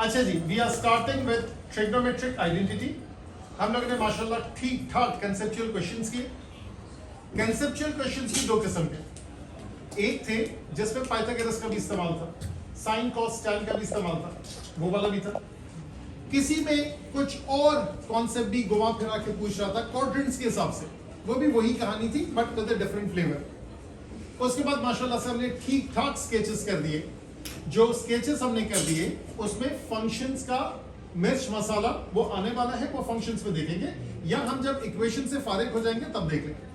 अच्छा जी, we are starting with trigonometric identity. हम लोगों ने माशाल्लाह ठीक ठाक कंसेप्चुअल क्वेश्चंस किए। कंसेप्चुअल क्वेश्चंस भी दो किस्म के, एक थे जिसमें पाइथागोरस का भी इस्तेमाल था, साइन कॉस टैन का भी इस्तेमाल था, वो वाला भी था। किसी में कुछ और कॉन्सेप्ट भी घुमा फिरा के पूछ रहा था क्वाड्रेंट्स के हिसाब से, वो भी वही कहानी थी but with a different flavour. उसके बाद माशाल्लाह से हमने ठीक ठाक स्केचेस कर दिए। जो स्केचेस हमने कर दिए उसमें फंक्शंस का मिर्च मसाला वो आने वाला है, वो फंक्शंस में देखेंगे, या हम जब इक्वेशन से फारिग हो जाएंगे तब देख लेंगे।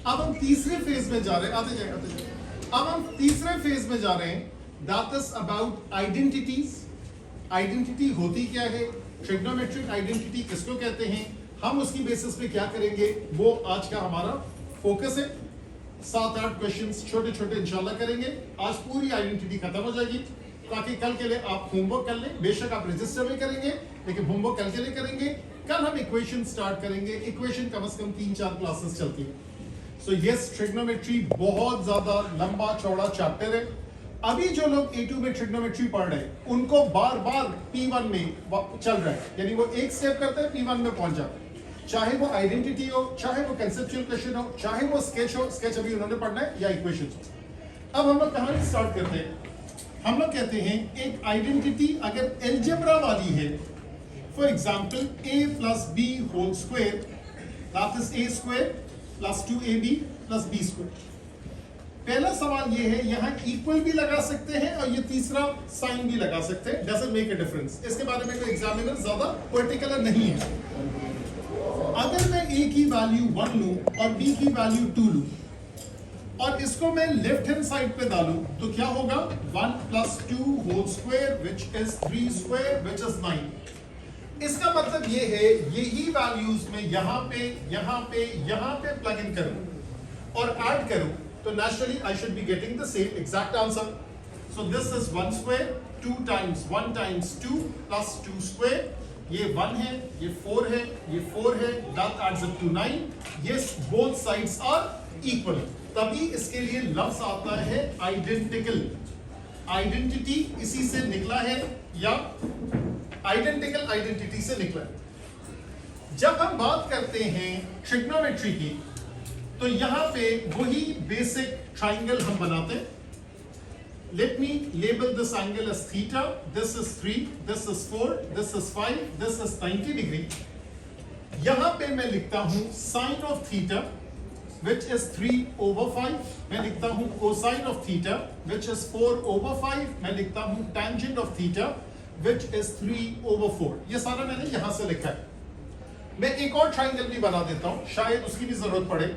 अब हम तीसरे फेज में जा रहे हैं, आते जाएंगे। अब हम तीसरे फेज में जा रहे हैं, that is about identities. Identity होती क्या है, ट्रिग्नोमेट्रिक आइडेंटिटी किसको कहते हैं, हम उसकी बेसिस पे क्या करेंगे, वो आज का हमारा फोकस है। 7-8 क्वेश्चंस छोटे छोटे इंशाल्लाह करेंगे। आज पूरी आइडेंटिटी खत्म हो जाएगी ताकि कल के लिए आप होमवर्क कर लें। बेशक आप रजिस्टर में करेंगे लेकिन होमवर्क कल के लिए करेंगे। कल हम इक्वेशन स्टार्ट करेंगे। इक्वेशन कम से कम 3-4 क्लासेस चलती है। सो यस, ट्रिग्नोमेट्री बहुत ज्यादा लंबा चौड़ा चैप्टर है। अभी जो लोग A2 में ट्रिग्नोमेट्री पढ़ रहे हैं उनको बार बार P1 में चल रहा है, यानी वो एक स्टेप करते हैं P1 में पहुंच जाते हैं। चाहे वो आइडेंटिटी हो, चाहे वो कंसेप्चुअल क्वेश्चन हो, चाहे वो स्केच हो, स्केच अभी उन्होंने पढ़ना है, या इक्वेशन हो। अब हम लोग कहानी स्टार्ट करते हैं। हम लोग कहते हैं एक आइडेंटिटी अगर एल्जेब्रा वाली है, for example A + B whole square that is A² + 2AB + B square. पहला सवाल ये है, यहां इक्वल भी लगा सकते हैं और ये तीसरा साइन भी लगा सकते हैं, डजंट मेक अ डिफरेंस। इसके बारे में कोई एग्जामिनर ज्यादा पर्टिकुलर नहीं है। अगर मैं A की वैल्यू 1 लूं और B की वैल्यू 2 लूं और इसको मैं लेफ्ट हैंड साइड पे डालूं तो क्या होगा, 1 + 2 whole square which is 3 square which is 9। इसका मतलब ये है, यही वैल्यूज में यहां पे प्लग इन करूं और ऐड करूं तो naturally I should be getting the same exact answer. So this is 1 square, 2 times 1 times 2 plus 2 square. ये 1 है, ये 4 है, ये 4 है, that adds up to 9. Yes, both sides are equal. तभी इसके लिए लफ्ज आता है identical. Identity इसी से निकला है या identical identity से निकला है। जब हम बात करते हैं ट्रिग्नोमेट्री की तो यहां पे वही बेसिक ट्राइंगल हम बनाते हैं। Let me label this angle as theta, this is 3, this is 4, this is 5, this is 90 degree. यहां पे मैं लिखता हूं sine of theta which is 3/5, मैं लिखता हूं cosine of theta which is 4/5, मैं लिखता हूं tangent of theta which is 3/4। ये सारा मैंने यहां से लिखा है। मैं एक और ट्राइंगल भी बना देता हूं, शायद उसकी भी जरूरत पड़े।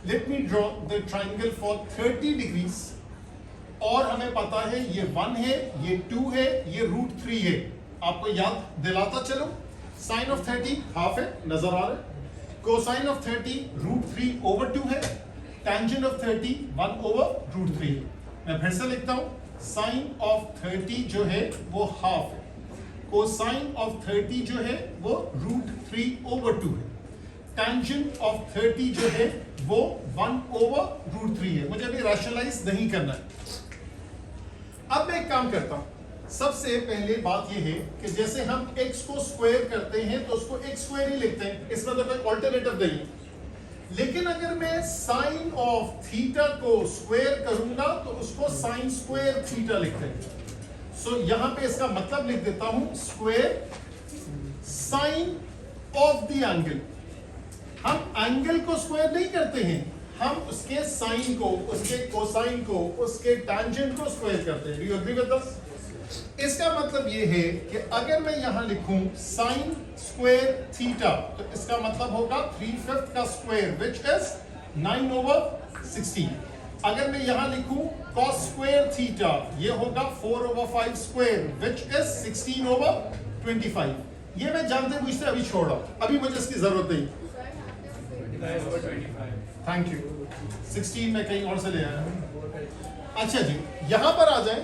Let me draw the triangle for 30 degrees और हमें पता है ये 1 है, ये 2 है, ये √3 है। आपको याद दिलाता चलो, साइन ऑफ 30 हाफ है, नजर आ रहा है। कोसाइन ऑफ 30 √3/2 है, टेंजेंट ऑफ 30 1/√3 है। मैं फिर से लिखता हूं, साइन ऑफ 30 जो है वो हाफ है, कोसाइन ऑफ 30 जो है वो √3/2 है, टेंजेंट ऑफ 30 जो है वो 1/√3 है। मुझे अभी रैशनलाइज नहीं करना है। अब मैं एक काम करता हूं, सबसे पहले बात यह है कि जैसे हम x को स्क्वायर करते हैं तो उसको x² ही लिखते हैं, इसमें तो कोई ऑल्टरनेटिव नहीं है। लेकिन अगर मैं साइन ऑफ थीटा को स्क्वायर करूंगा तो उसको sin² थीटा लिखते हैं। सो यहां पे इसका मतलब लिख देता हूं, square sine of the angle. हम एंगल को स्क्वायर नहीं करते हैं, हम उसके साइन को, उसके कोसाइन को, उसके टेंजेंट को स्क्वायर करते हैं। Do you agree with this? इसका मतलब ये है कि अगर मैं यहां लिखूं sin² थीटा तो इसका मतलब होगा 3/5 का स्क्वायर विच इज 9/16। अगर मैं यहां लिखूं cos² थीटा ये होगा 4/5 स्क्वायर विच इज 16/25। ये मैं जानते पूछते अभी छोड़ रहा हूं, अभी मुझे इसकी जरूरत नहीं। Thank you. 16 में कहीं और से ले आया। अच्छा जी, यहां पर आ जाए।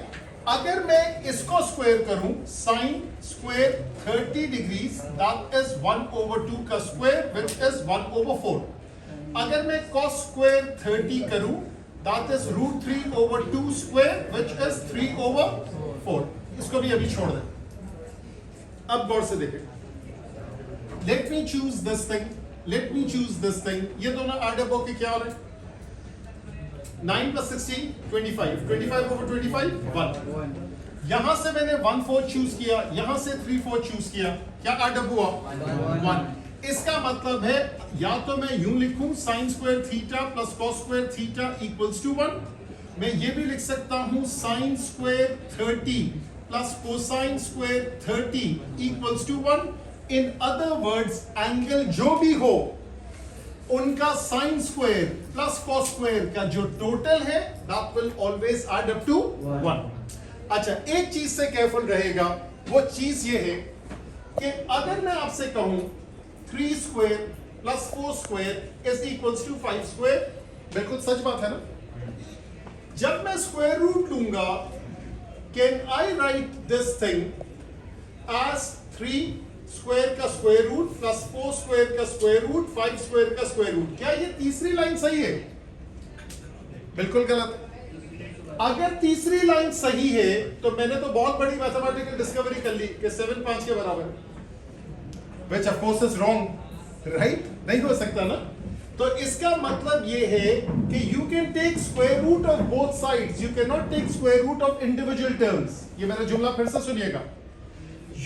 अगर मैं इसको स्क्वायर करूं, sin² 30 डिग्रीज दैट इज 1/2 का स्क्वायर विच इज 1/4। अगर मैं cos² 30 करूं that is √3/2 square which is 3/4। इसको भी अभी छोड़ दें। अब गौर से देखें, let me choose this thing, let me choose this thing, ये दोनों ऐड अप होके क्या हो रहा है? 9 plus 16 25, 25 over 25 1. यहां से मैंने 1/4 चूज किया, यहां से 3/4 चूज किया, क्या ऐड अप हुआ? 1. इसका मतलब है या तो मैं यूं लिखूं sin square theta plus cos square theta equals to 1. मैं ये भी लिख सकता हूं sin square 30 plus cosine square 30 equals to 1. In other words, angle जो भी हो उनका sin square plus cos square का जो टोटल है that will always add up to 1. अच्छा, एक चीज से केयरफुल रहेगा, वो चीज ये है कि अगर मैं आपसे कहूं 3 square plus 4 square is equals to 5 square, बिल्कुल सच बात है ना? जब मैं स्क्वायर रूट लूंगा, can I write this thing as 3 square का स्क्वायर रूट प्लस 4 स्क्वायर का स्क्वायर रूट 5 स्क्वायर का स्क्वायर रूट? क्या ये तीसरी लाइन सही है? बिल्कुल गलत है। अगर तीसरी लाइन सही है तो मैंने तो बहुत बड़ी मैथमेटिकल डिस्कवरी कर ली कि 7 5 के बराबर है, which of course is wrong, right? नहीं हो सकता ना। तो इसका मतलब ये है कि you can take square root of both sides, you can not take square root of individual terms. ये मेरा जुमला फिर से सुनिएगा,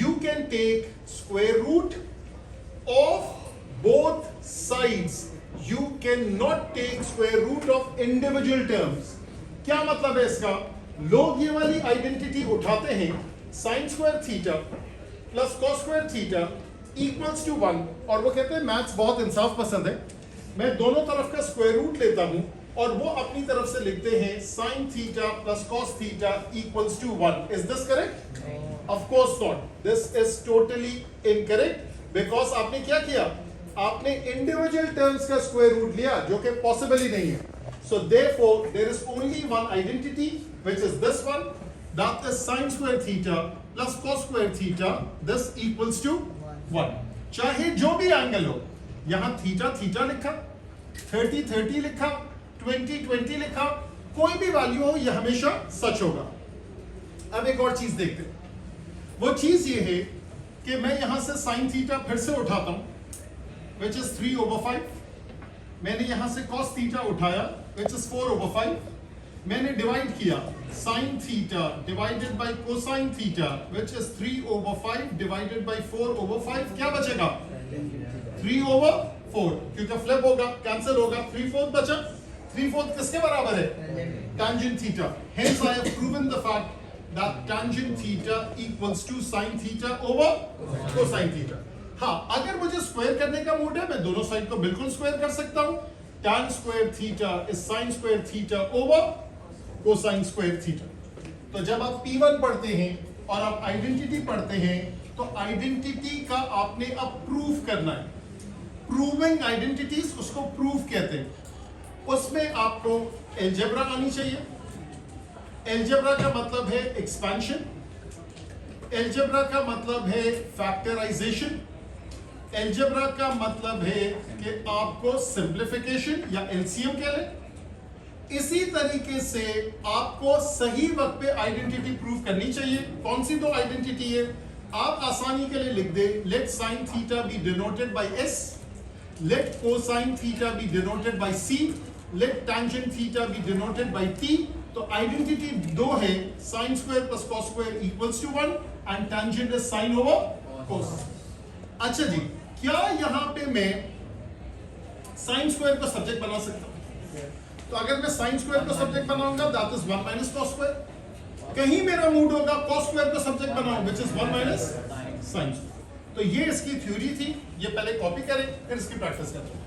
you can take square root of both sides, you can not take square root of individual terms. क्या मतलब है इसका? लोग ये वाली आइडेंटिटी उठाते हैं, sine square theta plus cos square theta equals to 1, और वो कहते हैं मैथ्स बहुत इंसाफ पसंद है, मैं दोनों तरफ का स्क्वायर रूट लेता हूं और वो अपनी तरफ से लिखते हैं sin theta plus cos theta equals to 1. Is this correct? Of course not, this is totally incorrect, because आपने क्या किया? आपने इंडिविजुअल टर्म्स का स्क्वायर रूट लिया, जो कि पॉसिबल ही नहीं है. So therefore there is only one identity which is this one, that is sin square theta plus cos square theta, this equals to 1. चाहे जो भी एंगल हो, यहां थीटा थीटा लिखा, 30 30 लिखा, 20 20 लिखा, कोई भी वैल्यू हो, यह हमेशा सच होगा. अब एक और चीज देखते हैं. वो चीज ये है कि मैं यहां से sin थीटा फिर से उठाता हूं, which is 3/5. मैंने यहां से cos थीटा उठाया, which is 4/5. मैंने डिवाइड किया sin theta divided by cosine theta, which is 3/5 divided by 4/5. क्या बचेगा? 3/4, क्योंकि फ्लिप होगा, कैंसिल होगा, 3/4 बचा. 3/4 किसके बराबर है? tangent theta. Hence I have proven the fact that tangent theta equals to sin theta over cosine theta. हाँ, अगर मुझे स्क्वायर करने का मूड है, मैं दोनों साइड को बिल्कुल स्क्वायर कर सकता हूं. tan square theta is sin square theta over cosine square theta. तो जब आप P1 पढ़ते हैं और आप आइडेंटिटी पढ़ते हैं, तो आइडेंटिटी का आपने अब प्रूफ करना है. प्रूविंग आइडेंटिटीज, उसको प्रूफ कहते हैं. उसमें आपको एल्जेब्रा आनी चाहिए. एल्जेब्रा का मतलब है एक्सपेंशन, एल्जेब्रा का मतलब है फैक्टराइजेशन, एल्जेब्रा का मतलब है कि आपको सिंप्लीफिकेशन या एलसीएम कह लें. इसी तरीके से आपको सही वक्त पे आइडेंटिटी प्रूफ करनी चाहिए. कौन सी दो आइडेंटिटी है? आप आसानी के लिए लिख दे, let sine theta be denoted by S, let cosine theta be denoted by C, let tangent theta be denoted by T. तो आइडेंटिटी दो है, sine square plus cos square equals to 1 and tangent is sine over cos. अच्छा जी, क्या यहां पे मैं sine square को सब्जेक्ट बना सकता हूं? तो अगर मैं साइन स्क्वायर को सब्जेक्ट बनाऊंगा, that is 1 minus cos square. कहीं मेरा मूड होगा कॉस स्क्वायर को सब्जेक्ट बनाऊं, which is 1 minus sine square. तो ये इसकी थ्योरी थी. ये पहले कॉपी करें, फिर इसकी प्रैक्टिस करें.